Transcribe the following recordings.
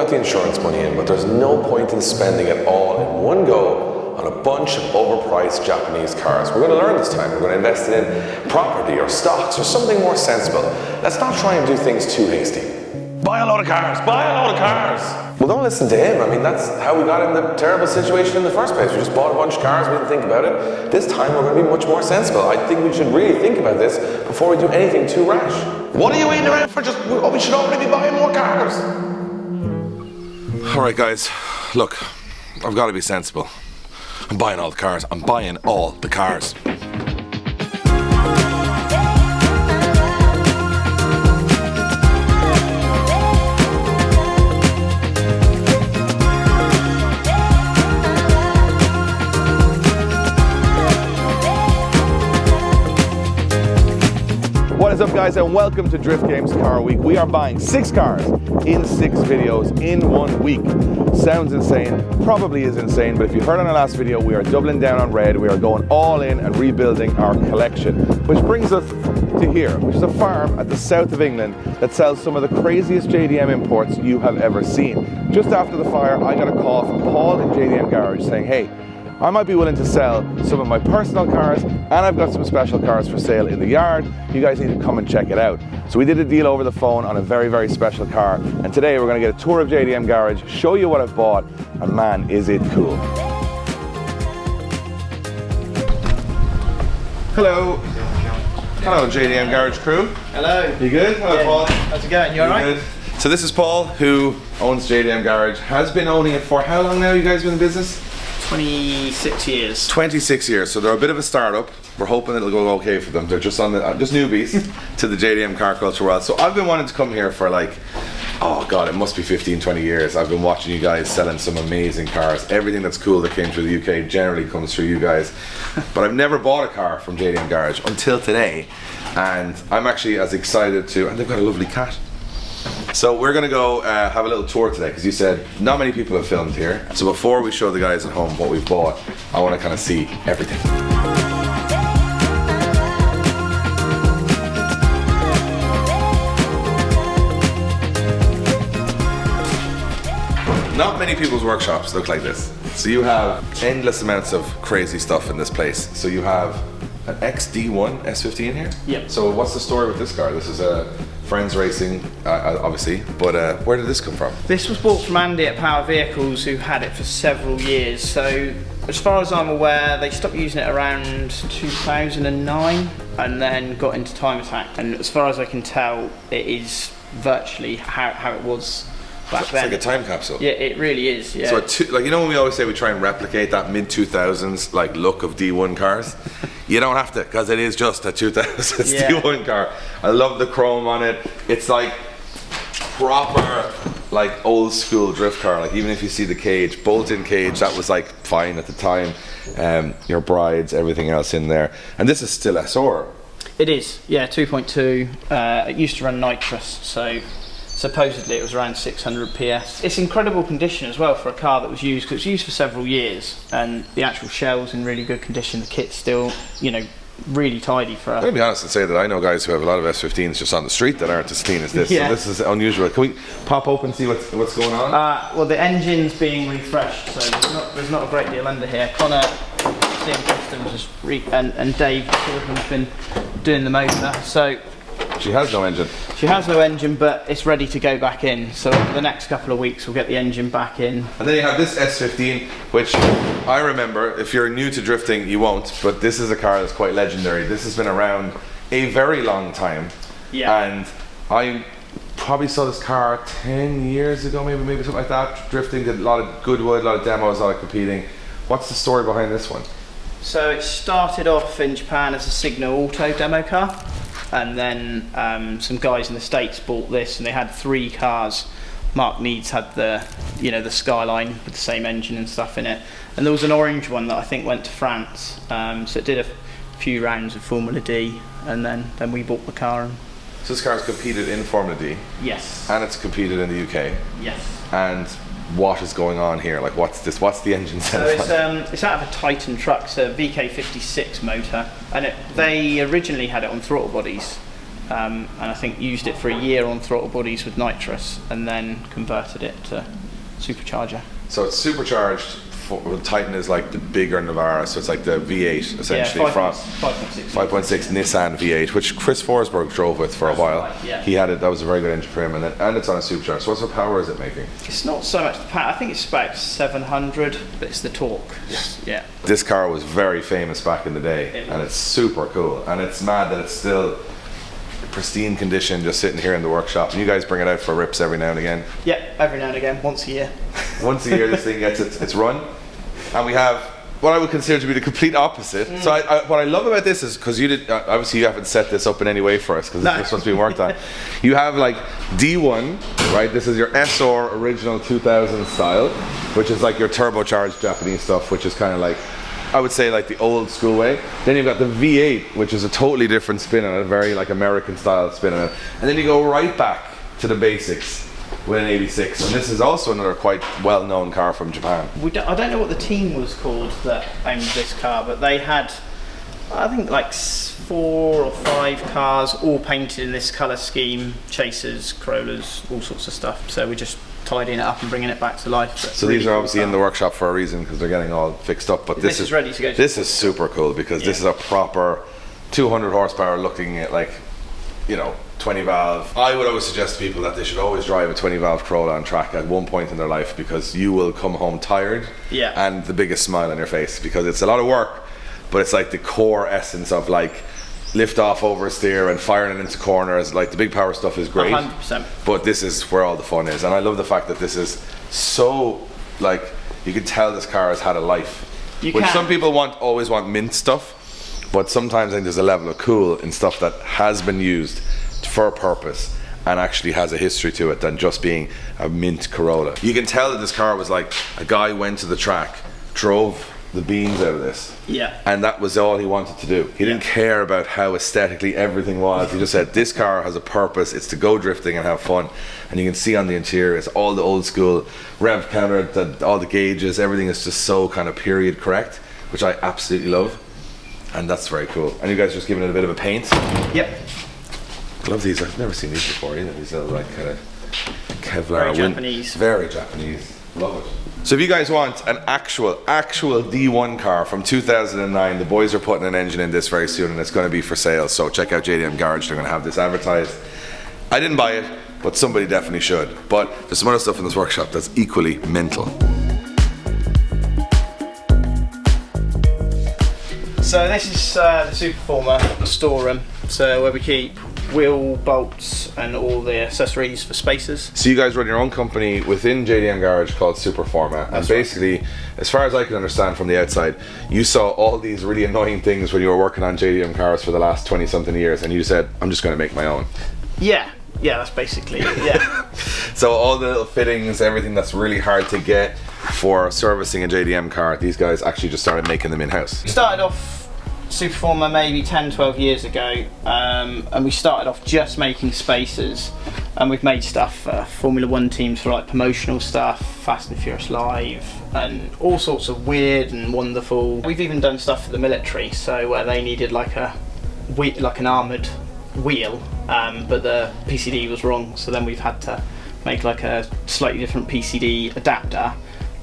got the insurance money in, but there's no point in spending it all in one go on a bunch of overpriced Japanese cars. We're going to learn this time. We're going to invest it in property or stocks or something more sensible. Let's not try and do things too hasty. Buy a load of cars! Buy a load of cars! Well, don't listen to him. I mean, that's how we got in the terrible situation in the first place. We just bought a bunch of cars, we didn't think about it. This time we're going to be much more sensible. I think we should really think about this before we do anything too rash. What are you waiting around for? We should already be buying more cars. Alright guys, look, I've got to be sensible. I'm buying all the cars. I'm buying all the cars. What is up guys, and welcome to Drift Games Car Week. We are buying 6 cars in 6 videos in 1 week. Sounds insane, probably is insane, but if you heard on our last video, we are doubling down on red. We are going all in and rebuilding our collection, which brings us to here, which is a farm at the south of England that sells some of the craziest JDM imports you have ever seen. Just after the fire, I got a call from Paul in JDM Garage saying, hey, I might be willing to sell some of my personal cars, and I've got some special cars for sale in the yard. You guys need to come and check it out. So we did a deal over the phone on a very, very special car, and today we're going to get a tour of JDM Garage, show you what I've bought, and man, is it cool. Hello. Hello, JDM Garage crew. Hello. You good? Hello, Paul. How's it going? You alright? So this is Paul, who owns JDM Garage, has been owning it for how long now? You guys been in business? 26 years. 26 years, so they're a bit of a startup. We're hoping it'll go okay for them. They're just on the just newbies to the JDM car culture world. So I've been wanting to come here for like, oh god, it must be 15-20 years. I've been watching you guys selling some amazing cars. Everything that's cool that came through the UK generally comes through you guys. But I've never bought a car from JDM Garage until today, and I'm actually as excited to. And they've got a lovely cat. So we're gonna go have a little tour today, because you said not many people have filmed here. So before we show the guys at home what we've bought, I want to kind of see everything. Not many people's workshops look like this. So you have endless amounts of crazy stuff in this place. So you have an XD1 S15 here? Yep. So what's the story with this car? This is a Friends Racing, obviously, but where did this come from? This was bought from Andy at Power Vehicles, who had it for several years. So as far as I'm aware, they stopped using it around 2009 and then got into Time Attack. And as far as I can tell, it is virtually how it was back then. It's like a time capsule. Yeah, it really is. Yeah. So, like, you know when we always say we try and replicate that mid-2000s like look of D1 cars? You don't have to, because it is just a 2000s D1 car. I love the chrome on it. It's like proper, like old school drift car. Like even if you see the cage, bolt-in cage, that was like fine at the time. Your brides, everything else in there. And this is still SR. It is, yeah, 2.2. It used to run nitrous, so supposedly it was around 600 PS. It's incredible condition as well for a car that was used, because it was used for several years, and the actual shell's in really good condition. The kit's still, you know, really tidy for a... I'm going to be honest and say that I know guys who have a lot of S15s just on the street that aren't as clean as this, Yeah. so this is unusual. Can we pop open and see what's going on? Well, the engine's being refreshed, so there's not a great deal under here. Connor, CM Customs, and Dave has been doing the motor, so... She has no engine. She has no engine, but it's ready to go back in. So over the next couple of weeks, we'll get the engine back in. And then you have this S15, which I remember, if you're new to drifting, you won't, but this is a car that's quite legendary. This has been around a very long time. Yeah. And I probably saw this car 10 years ago, maybe something like that. Drifting, did a lot of Goodwood, a lot of demos, a lot of competing. What's the story behind this one? So it started off in Japan as a Signal Auto demo car. And then some guys in the States bought this, and they had 3 cars. Mark Needs had the, you know, the Skyline with the same engine and stuff in it. And there was an orange one that I think went to France. So it did a few rounds of Formula D, and then we bought the car. And so this car's competed in Formula D. Yes. And it's competed in the UK. Yes. And what is going on here? Like, what's this? What's the engine set So it's out of a Titan truck, so VK56 motor, and they originally had it on throttle bodies, and I think used it for a year on throttle bodies with nitrous, and then converted it to supercharger. So it's supercharged. Titan is like the bigger Navara, so it's like the V8 essentially, from 5.6 Nissan V8, which Chris Forsberg drove with for a while. Right, yeah. He had it. That was a very good engine for him, and it's on a supercharger. So what sort of power is it making? It's not so much the power. I think it's about 700, but it's the torque. Yeah. This car was very famous back in the day, and it's super cool. And it's mad that it's still pristine condition, just sitting here in the workshop. And you guys bring it out for rips every now and again. Yeah, every now and again, once a year. Once a year, this thing gets its run. And we have what I would consider to be the complete opposite. So what I love about this is, because you did, obviously you haven't set this up in any way for us, because this was supposed to be worked on. You have like D1, right? This is your SR original 2000 style, which is like your turbocharged Japanese stuff, which is kind of like, I would say like the old school way. Then you've got the V8, which is a totally different spin on it, a very like American style spin on it. And then you go right back to the basics with an 86. And this is also another quite well-known car from Japan. I don't know what the team was called that owned this car, but they had, I think, like 4 or 5 cars all painted in this colour scheme, chasers, Corollas, all sorts of stuff. So we're just tidying it up and bringing it back to life. So really these are obviously in the workshop for a reason, because they're getting all fixed up. But this is ready to go. This is super cool, because this is a proper 200 horsepower looking at, like, you know, 20 valve. I would always suggest to people that they should always drive a 20 valve Corolla on track at one point in their life, because you will come home tired and the biggest smile on your face, because it's a lot of work, but it's like the core essence of like lift off oversteer and firing it into corners. Like the big power stuff is great, 100%. but this is where all the fun is. And I love the fact that this is so, like, you can tell this car has had a life. Some people always want mint stuff, but sometimes I think there's a level of cool in stuff that has been used for a purpose and actually has a history to it than just being a mint Corolla. You can tell that this car was like, a guy went to the track, drove the beans out of this, and that was all he wanted to do. He didn't care about how aesthetically everything was. He just said, this car has a purpose, it's to go drifting and have fun. And you can see on the interior, it's all the old school rev counter, all the gauges, everything is just so kind of period correct, which I absolutely love, and that's very cool. And you guys just giving it a bit of a paint. Yep. I love these. I've never seen these before either. These little like kind of Kevlar. Very Japanese. Very Japanese. Love it. So if you guys want an actual D1 car from 2009, the boys are putting an engine in this very soon, and it's going to be for sale. So check out JDM Garage. They're going to have this advertised. I didn't buy it, but somebody definitely should. But there's some other stuff in this workshop that's equally mental. So this is the Superforma storeroom. So where we keep wheel bolts and all the accessories for spacers. So you guys run your own company within JDM Garage called Superforma, and basically, as far as I can understand from the outside, you saw all these really annoying things when you were working on JDM cars for the last 20 something years, and you said, I'm just going to make my own. Yeah, that's basically it, yeah. So all the little fittings, everything that's really hard to get for servicing a JDM car, these guys actually just started making them in-house. We started off Superforma maybe 10-12 years ago, and we started off just making spacers, and we've made stuff for Formula 1 teams for like promotional stuff, Fast and Furious Live, and all sorts of weird and wonderful. We've even done stuff for the military, so where they needed like an armoured wheel, but the PCD was wrong, so then we've had to make like a slightly different PCD adapter,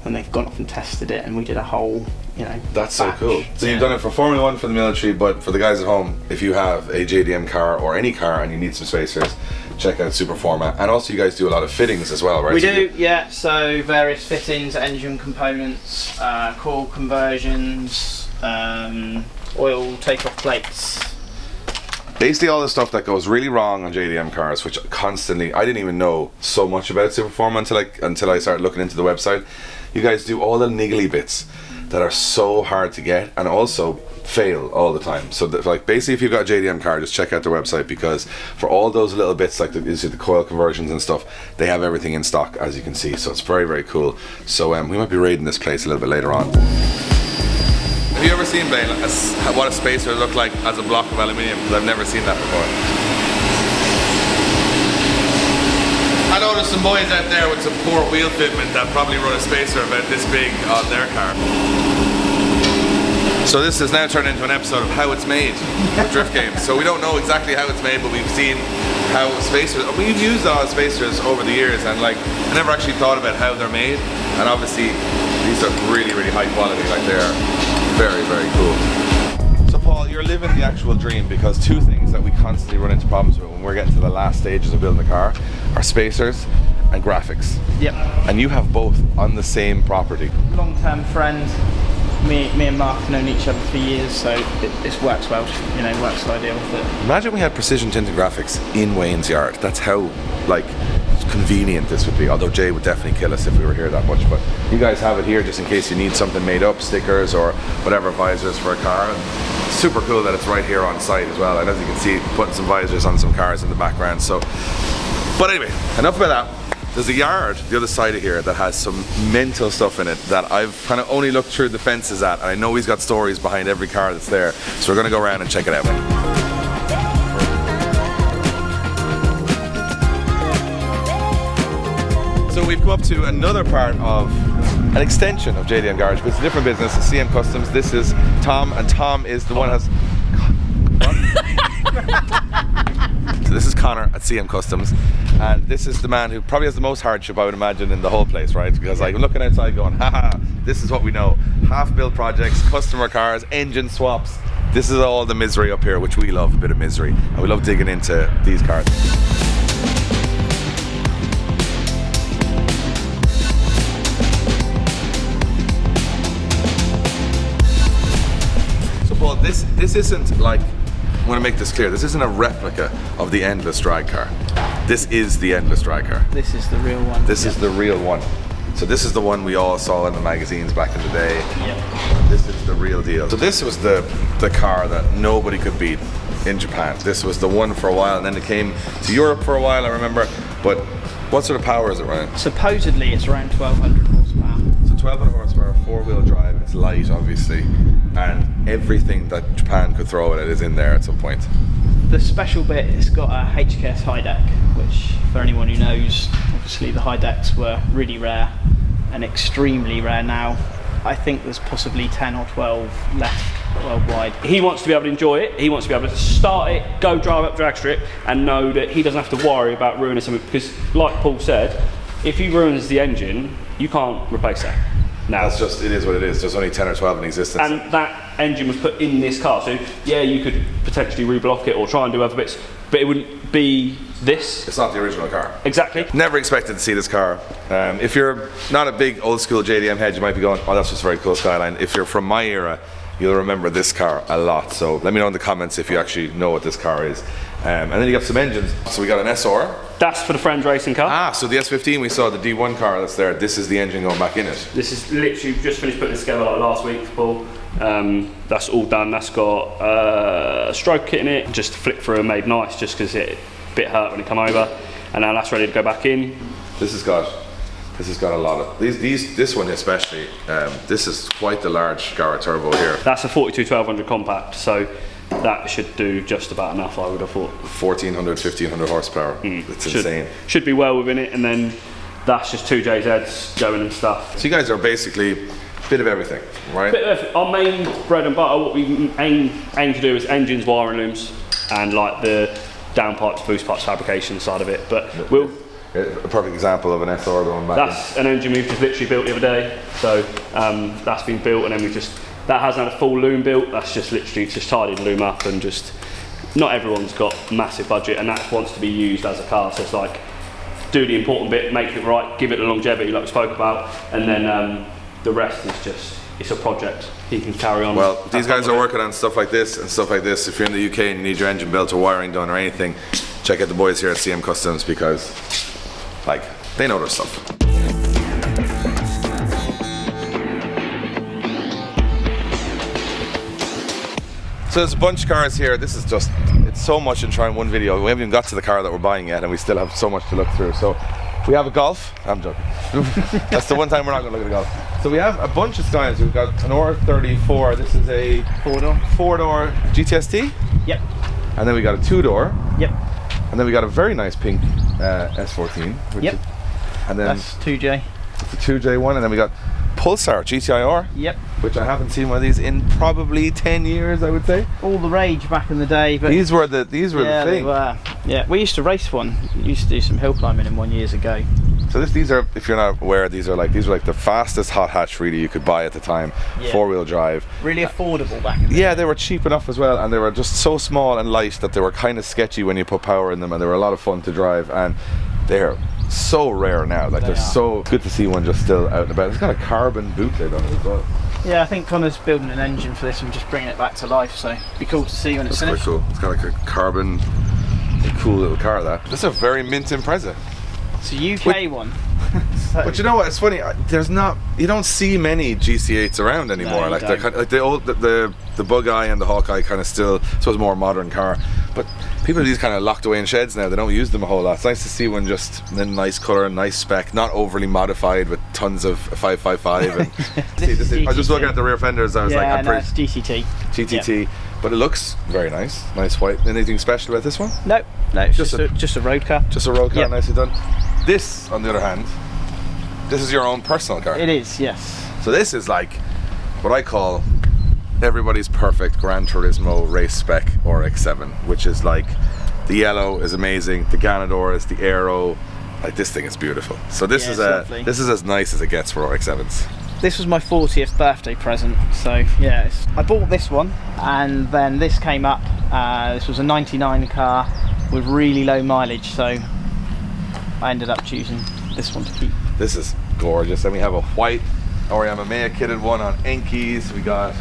and they've gone off and tested it, and we did a whole, you know, that's batch. So cool. So you've done it for Formula 1 for the military, but for the guys at home, if you have a JDM car or any car and you need some spacers, check out Superforma. And also you guys do a lot of fittings as well, right? We do, yeah, so various fittings, engine components, core conversions, oil takeoff plates. Basically all the stuff that goes really wrong on JDM cars, which constantly, I didn't even know so much about Superforma until I started looking into the website. You guys do all the niggly bits that are so hard to get and also fail all the time. So like basically if you've got a JDM car, just check out their website, because for all those little bits like the coil conversions and stuff, they have everything in stock, as you can see. So it's very, very cool. So we might be raiding this place a little bit later on. Have you ever seen, Blaine, what a spacer would look like as a block of aluminium? Because I've never seen that before. I know there's some boys out there with some poor wheel fitment that probably run a spacer about this big on their car. So this has now turned into an episode of how it's made of drift games. So we don't know exactly how it's made, but we've seen how spacers, we've used a lot of spacers over the years, and like I never actually thought about how they're made. And obviously these are really, really high quality. Like they're very, very cool. So Paul, you're living the actual dream, because two things that we constantly run into problems with when we're getting to the last stages of building a car are spacers and graphics. Yep. And you have both on the same property. Long-term friend. Me and Mark have known each other for years, so this works well. You know, works ideal with it. Imagine we had precision tinted graphics in Wayne's yard. That's how like convenient this would be. Although Jay would definitely kill us if we were here that much. But you guys have it here just in case you need something made up, stickers or whatever, visors for a car. And super cool that it's right here on site as well. And as you can see, putting some visors on some cars in the background. So, but anyway, enough about that. There's a yard the other side of here that has some mental stuff in it that I've kind of only looked through the fences at, and I know he's got stories behind every car that's there, so we're going to go around and check it out. So we've come up to another part of an extension of JDM Garage, but it's a different business. It's CM Customs. This is Tom, and Tom is the one who has... So this is Connor at CM Customs, and this is the man who probably has the most hardship, I would imagine, in the whole place, right? Because like, I'm looking outside going, haha, this is what we know. Half-built projects, customer cars, engine swaps. This is all the misery up here, which we love, a bit of misery. And we love digging into these cars. So Paul, this isn't like, I want to make this clear, this isn't a replica of the Endless drag car. This is the Endless drag car. This is the real one. This is the real one. So this is the one we all saw in the magazines back in the day. Yep. This is the real deal. So this was the car that nobody could beat in Japan. This was the one for a while, and then it came to Europe for a while, I remember. But what sort of power is it running? Supposedly it's around 1200 horsepower. So 1200 horsepower, four-wheel drive, it's light obviously, and everything that Japan could throw at it is in there at some point. The special bit, it's got a HKS high deck, which for anyone who knows, obviously the high decks were really rare and extremely rare now. I think there's possibly 10 or 12 left worldwide. He wants to be able to enjoy it, he wants to be able to start it, go drive up drag strip and know that he doesn't have to worry about ruining something, because like Paul said, if he ruins the engine, you can't replace that. Now, That's just, it is what it is. There's only 10 or 12 in existence. and that engine was put in this car, so yeah, you could potentially reblock it or try and do other bits, but it wouldn't be this. It's not the original car. Exactly. Never expected to see this car. If you're not a big old school JDM head, you might be going, oh, that's just a very cool Skyline. If you're from my era, you'll remember this car a lot. So let me know in the comments if you actually know what this car is. And then you got some engines. So we got an SR. That's for the Friends racing car. Ah, so the S15 we saw, the D1 car that's there, this is the engine going back in it. This is literally just finished putting this together like last week for Paul. That's all done. That's got a stroke kit in it, just flick through and made nice, just because it a bit hurt when it come over. And now that's ready to go back in. This has got a lot of this one especially. This is quite the large Gara turbo here. That's a 42 1200 compact, so that should do just about enough, I would have thought. 1400, 1500 horsepower. It's insane. Should be well within it, and then that's just two JZs going and stuff. So you guys are basically a bit of everything, right? Bit of our main bread and butter, what we aim to do is engines, wiring looms, and like the downpipes, boost pipes, fabrication side of it. But we'll. A perfect example of an SR going back. That's an engine we've just literally built the other day. So that's been built, and then that hasn't had a full loom built. That's just literally just tidied the loom up, and just, not everyone's got massive budget, and that wants to be used as a car. So it's like, do the important bit, make it right, give it the longevity like we spoke about, and then the rest is just, it's a project. He can carry on. Well, these guys are working on stuff like this and stuff like this. If you're in the UK and you need your engine built or wiring done or anything, check out the boys here at CM Customs, because like, they know their stuff. So there's a bunch of cars here. This is just, it's so much in trying one video. We haven't even got to the car that we're buying yet, and we still have so much to look through. So we have a Golf. I'm joking. That's the one time we're not going to look at a Golf. So we have a bunch of styles. We've got an R34. This is a four-door GTST. Yep. And then we got a two-door. Yep. And then we got a very nice pink S14. Yep. And then that's 2J. It's the 2J one, and then we got Pulsar GTIR. Yep. which I haven't seen one of these in probably 10 years, I would say. All the rage back in the day, but These were the thing. they were. Yeah, we used to race one. We used to do some hill climbing in one years ago. So these are, if you're not aware, these were like the fastest hot hatch really you could buy at the time. Yeah. 4-wheel drive. Really affordable back in the Yeah, they were cheap enough as well, and they were just so small and light that they were kind of sketchy when you put power in them, and they were a lot of fun to drive, and they're so rare now. Like they're so good to see one just still out and about. It's got a carbon boot lid on it as well. Yeah, I think Connor's building an engine for this and just bringing it back to life, so it'd be cool to see when it's That's finished. quite cool. It's got like a carbon, cool little car, that. This is a very mint Impreza. It's a UK one. So, But you know what? It's funny. You don't see many GC8s around anymore. No, you like they're don't. kind of, like the Bug Eye and the Hawkeye kind of still, so it's a more modern car. But people have these kind of locked away in sheds now. They don't use them a whole lot. It's nice to see one just in a nice colour, nice spec, not overly modified with tons of 555. And I was just looking at the rear fenders. I was like, I'm it's pretty GTT. GTT, but it looks very nice. Nice white. Anything special about this one? No, it's just a road car. Just a road car, Yep. nicely done. This, on the other hand, this is your own personal car. It is, yes. So this is like what I call everybody's perfect Gran Turismo race spec RX-7, which is like the yellow is amazing, the Ganador is the aero, like this thing is beautiful. So this is lovely. this is as nice as it gets for RX-7s. This was my 40th birthday present, so yeah, I bought this one, and then this came up. This was a 99 car with really low mileage, so I ended up choosing this one to keep. This is gorgeous. And we have a white Oriama Mea kitted one on Enkeys. We got,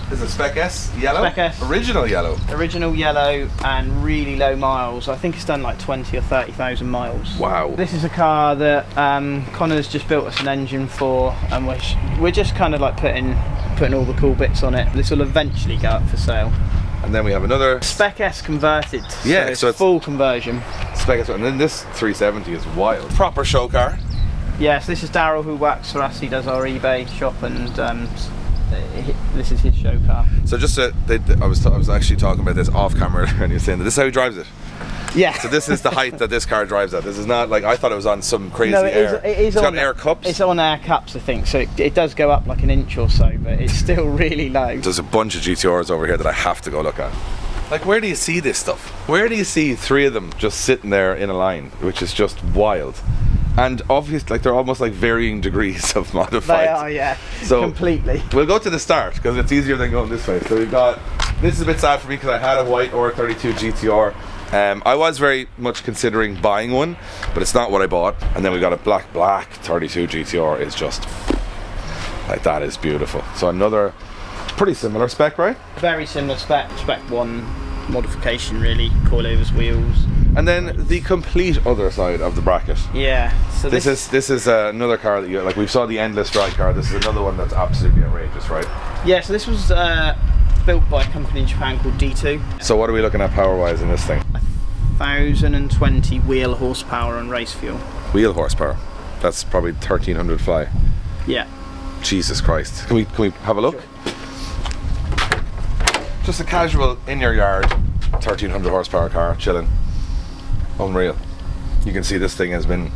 this is Spec S yellow? Spec S. Original yellow. Original yellow and really low miles. I think it's done like 20 or 30,000 miles. Wow. This is a car that Connor's just built us an engine for, and we're just kind of like putting all the cool bits on it. This will eventually go up for sale. And then we have another Spec S converted. Yeah, so it's full conversion. Spec S, and then this 370 is wild. Proper show car. Yes, this is Daryl who works for us. He does our eBay shop, and this is his show car. So just I was actually talking about this off camera, and you're saying that this is how he drives it. Yeah. So this is the height that this car drives at. This is not like, I thought it was on some crazy air. It is it's on got air cups. It's on air cups, I think. So it does go up like an inch or so, but it's still really low. There's a bunch of GTRs over here that I have to go look at. Like, where do you see this stuff? Where do you see 3 of them just sitting there in a line, which is just wild? And obviously, like, they're almost like varying degrees of modified. They are, yeah. So completely. We'll go to the start because it's easier than going this way. So we've got, this is a bit sad for me because I had a white R32 GTR. I was very much considering buying one, but it's not what I bought. And then we got a black 32 GTR. Is just like, that is beautiful. So another pretty similar spec, right? Very similar spec. Spec 1 modification, really. Coilovers, wheels. And then the complete other side of the bracket. Yeah. So This is another car that you like. We saw the Endless Ride car. This is another one that's absolutely outrageous, right? Yeah. So this was built by a company in Japan called D2. So what are we looking at power-wise in this thing? 1,020 wheel horsepower and race fuel. Wheel horsepower. That's probably 1,300 fly. Yeah. Jesus Christ. Can we have a look? Just a casual in your yard 1,300 horsepower car chilling. Unreal. You can see this thing has been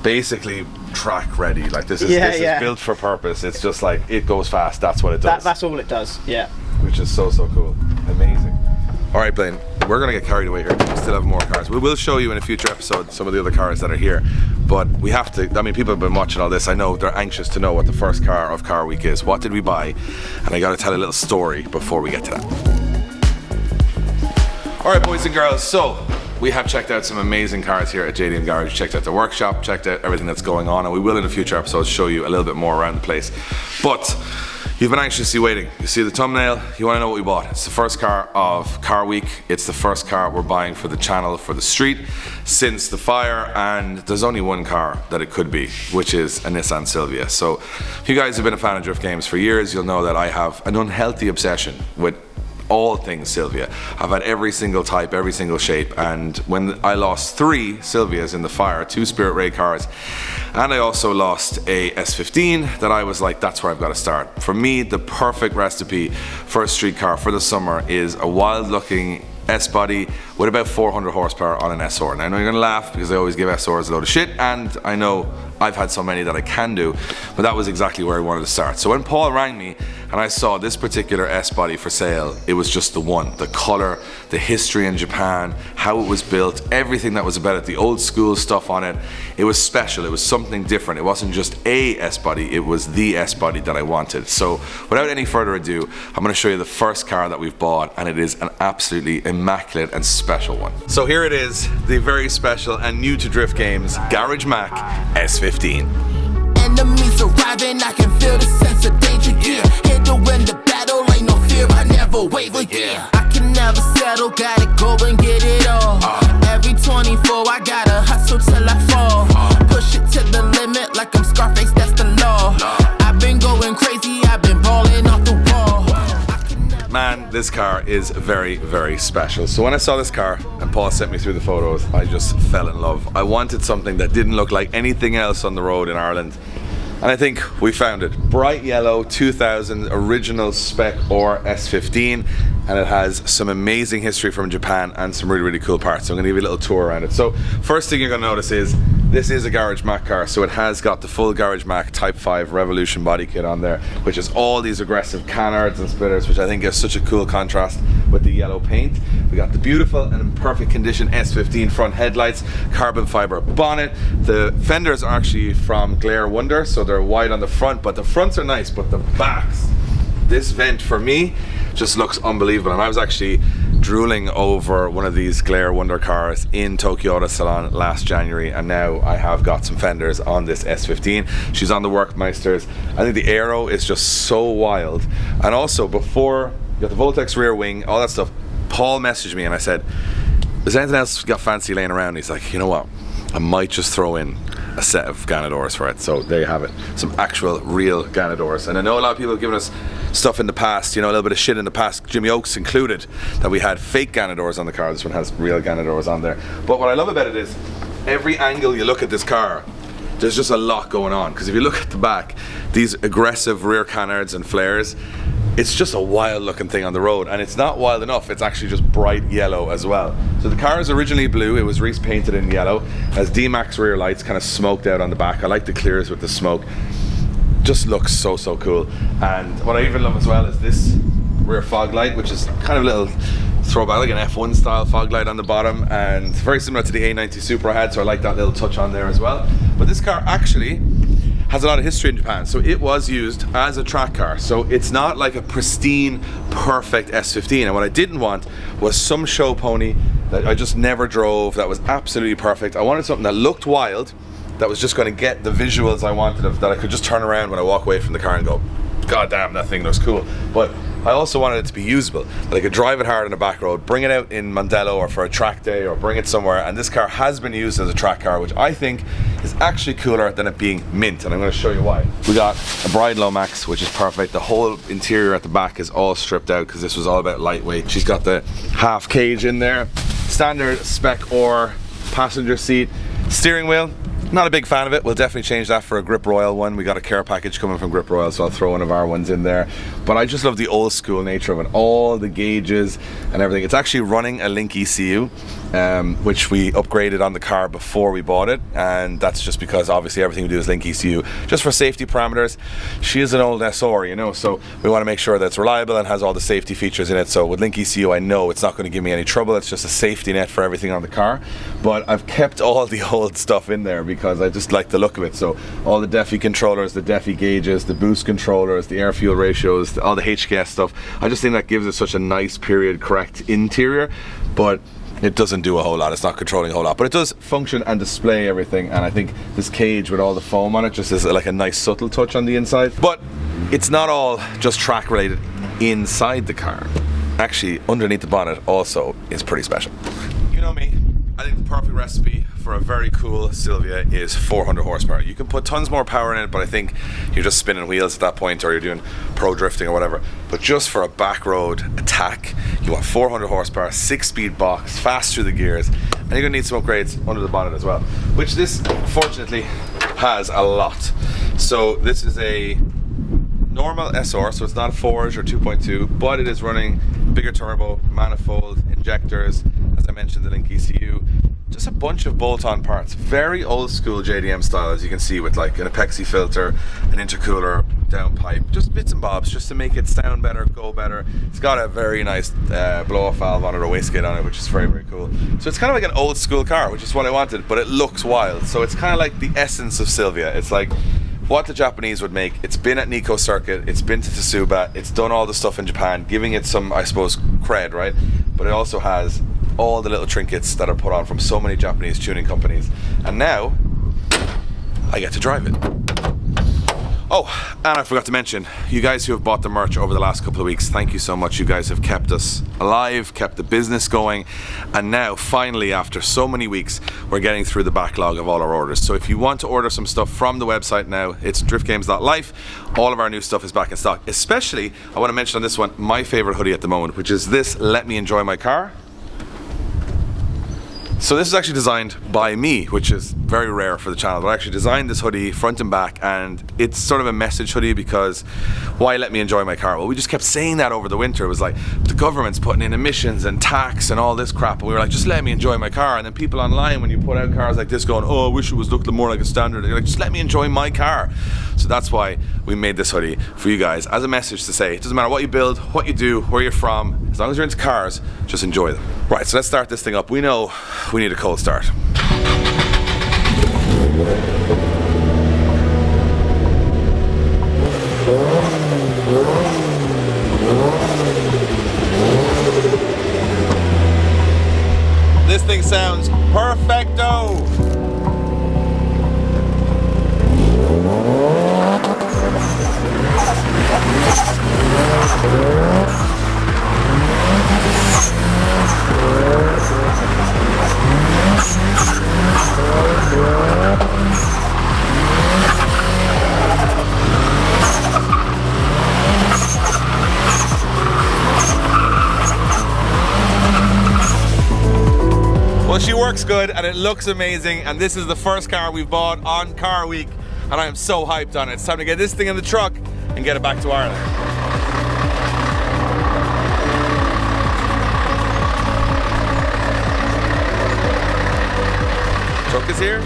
basically track ready. Like this is built for purpose. It's just like, it goes fast. That's what it does. That's all it does. Yeah. Which is so cool. Amazing. All right, Blaine, we're gonna get carried away here. We still have more cars. We will show you in a future episode some of the other cars that are here, but we have to, I mean, people have been watching all this. I know they're anxious to know what the first car of Car Week is. What did we buy? And I gotta tell a little story before we get to that. All right, boys and girls, so we have checked out some amazing cars here at JDM Garage. Checked out the workshop, checked out everything that's going on, and we will in a future episodes show you a little bit more around the place. But you've been anxiously waiting. You see the thumbnail, you want to know what we bought. It's the first car of Car Week. It's the first car we're buying for the channel, for the street, since the fire, and there's only one car that it could be, which is a Nissan Silvia. So if you guys have been a fan of drift games for years, you'll know that I have an unhealthy obsession with all things Silvia. I've had every single type, every single shape, and when I lost 3 Silvias in the fire, 2 Spirit Ray cars, and I also lost a S15, that I was like, that's where I've got to start. For me, the perfect recipe for a street car for the summer is a wild looking S body with about 400 horsepower on an SR. Now I know you're gonna laugh because I always give SRs a load of shit, and I know I've had so many that I can do, but that was exactly where I wanted to start. So when Paul rang me and I saw this particular S body for sale, it was just the one. The color, the history in Japan, how it was built, everything that was about it, the old school stuff on it. It was special, it was something different. It wasn't just a S body, it was the S body that I wanted. So without any further ado, I'm gonna show you the first car that we've bought, and it is an absolutely immaculate and special one. So here it is, the very special and new to Drift Games Garage Mak S15. Enemies arriving, I can feel the sense of danger, yeah. Handling the battle, ain't no fear, I never waver, yeah. I can never settle, gotta go and get it all. Every 24, I gotta hustle till I fall. Push it to the limit like I'm Scarface, that's the law. I've been going crazy, I've been balling off the wall. Man, this car is very, very special. So when I saw this car and Paul sent me through the photos, I just fell in love. I wanted something that didn't look like anything else on the road in Ireland. And I think we found it. Bright yellow 2000 original spec or S15, and it has some amazing history from Japan and some really, really cool parts. So I'm gonna give you a little tour around it. So first thing you're gonna notice is this is a Garage Mak car, so it has got the full Garage Mak Type 5 Revolution body kit on there, which is all these aggressive canards and splitters, which I think is such a cool contrast with the yellow paint. We got the beautiful and in perfect condition S15 front headlights, carbon fiber bonnet. The fenders are actually from Glare Wonder, so they're wide on the front, but the fronts are nice, but the backs, this vent for me just looks unbelievable. And I was actually drooling over one of these Glare Wonder cars in Tokyo Auto Salon last January, and now I have got some fenders on this S15. She's on the Workmeisters. I think the aero is just so wild. And also, before you got the Voltex rear wing, all that stuff, Paul messaged me and I said, is there anything else you got fancy laying around? He's like, you know what, I might just throw in a set of Ganadors for it. So there you have it, some actual real Ganadors. And I know a lot of people have given us stuff in the past, you know, a little bit of shit in the past, Jimmy Oakes included, that we had fake Ganadors on the car. This one has real Ganadors on there. But what I love about it is every angle you look at this car, there's just a lot going on. Because if you look at the back, these aggressive rear canards and flares, it's just a wild looking thing on the road, and it's not wild enough, it's actually just bright yellow as well. So the car is originally blue, it was repainted in yellow, has D-Max rear lights kind of smoked out on the back. I like the clears with the smoke, just looks so, so cool. And what I even love as well is this rear fog light, which is kind of a little throwback, like an F1 style fog light on the bottom, and very similar to the A90 Supra I had, so I like that little touch on there as well. But this car actually has a lot of history in Japan, so it was used as a track car, so it's not like a pristine, perfect S15. And what I didn't want was some show pony that I just never drove, that was absolutely perfect. I wanted something that looked wild, that was just going to get the visuals I wanted, of that I could just turn around when I walk away from the car and go, God damn, that thing looks cool. But I also wanted it to be usable, that I could drive it hard on the back road, bring it out in Mondello or for a track day, or bring it somewhere. And this car has been used as a track car, which I think is actually cooler than it being mint, and I'm going to show you why. We got a Bride Lomax, which is perfect. The whole interior at the back is all stripped out because this was all about lightweight. She's got the half cage in there, standard spec or passenger seat. Steering wheel, not a big fan of it. We'll definitely change that for a Grip Royal one. We got a care package coming from Grip Royal, so I'll throw one of our ones in there. But I just love the old school nature of it, all the gauges and everything. It's actually running a Link ECU, which we upgraded on the car before we bought it, and that's just because obviously everything we do is Link ECU, just for safety parameters. She is an old SR, you know, so we want to make sure that it's reliable and has all the safety features in it. So with Link ECU, I know it's not going to give me any trouble. It's just a safety net for everything on the car. But I've kept all the old stuff in there because I just like the look of it. So all the DEFI controllers, the DEFI gauges, the boost controllers, the air fuel ratios, all the HKS stuff. I just think that gives it such a nice period correct interior, but it doesn't do a whole lot. It's not controlling a whole lot, but it does function and display everything. And I think this cage with all the foam on it just is like a nice subtle touch on the inside. But it's not all just track related inside the car. Actually, underneath the bonnet also is pretty special. You know me, I think the perfect recipe for a very cool Silvia is 400 horsepower. You can put tons more power in it, but I think you're just spinning wheels at that point, or you're doing pro drifting or whatever. But just for a back road attack, you want 400 horsepower, 6-speed box, fast through the gears, and you're gonna need some upgrades under the bonnet as well, which this fortunately has a lot. So this is a normal SR, so it's not a Forge or 2.2, but it is running bigger turbo, manifold, injectors, as I mentioned, the Link ECU. Just a bunch of bolt-on parts, very old school JDM style, as you can see, with like an Apexi filter, an intercooler, downpipe, just bits and bobs, just to make it sound better, go better. It's got a very nice blow-off valve on it, or wastegate on it, which is very, very cool. So it's kind of like an old school car, which is what I wanted, but it looks wild. So it's kind of like the essence of Silvia. It's like what the Japanese would make. It's been at Nikko Circuit, it's been to Tsuba, it's done all the stuff in Japan, giving it some, I suppose, cred, right? But it also has all the little trinkets that are put on from so many Japanese tuning companies. And now, I get to drive it. Oh, and I forgot to mention, you guys who have bought the merch over the last couple of weeks, thank you so much. You guys have kept us alive, kept the business going, and now, finally, after so many weeks, we're getting through the backlog of all our orders. So if you want to order some stuff from the website now, it's driftgames.life. All of our new stuff is back in stock. Especially, I want to mention on this one, my favorite hoodie at the moment, which is this Let Me Enjoy My Car. So this is actually designed by me, which is very rare for the channel, but I actually designed this hoodie front and back, and it's sort of a message hoodie because why let me enjoy my car? Well, we just kept saying that over the winter. It was like, the government's putting in emissions and tax and all this crap, and we were like, just let me enjoy my car. And then people online, when you put out cars like this, going, oh, I wish it was looked more like a standard, and you're like, just let me enjoy my car. So that's why we made this hoodie for you guys as a message to say, it doesn't matter what you build, what you do, where you're from, as long as you're into cars, just enjoy them. Right, so let's start this thing up. We know we need a cold start. This thing sounds perfecto! Well, she works good and it looks amazing, and this is the first car we've bought on Car Week, and I am so hyped on it. It's time to get this thing in the truck and get it back to Ireland. Truck is here.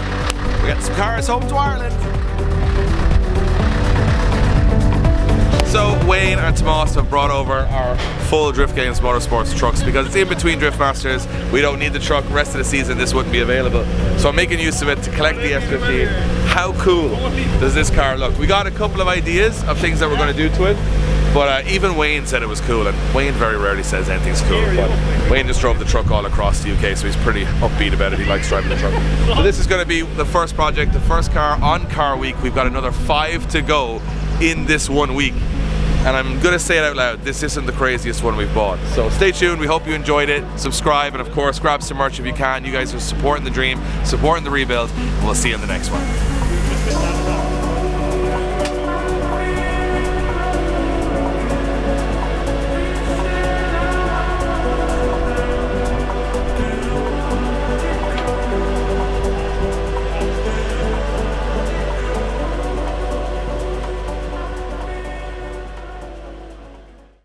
We got some cars home to Ireland. So Wayne and Tomas have brought over our full Drift Games Motorsports trucks because it's in between Drift Masters. We don't need the truck. Rest of the season this wouldn't be available. So I'm making use of it to collect the S15. How cool does this car look? We got a couple of ideas of things that we're going to do to it, but even Wayne said it was cool, and Wayne very rarely says anything's cool, but Wayne just drove the truck all across the UK, so he's pretty upbeat about it. He likes driving the truck. So this is going to be the first project, the first car on Car Week. We've got another 5 to go in this 1 week. And I'm gonna say it out loud, this isn't the craziest one we've bought. So stay tuned, we hope you enjoyed it. Subscribe, and of course, grab some merch if you can. You guys are supporting the dream, supporting the rebuild, and we'll see you in the next one.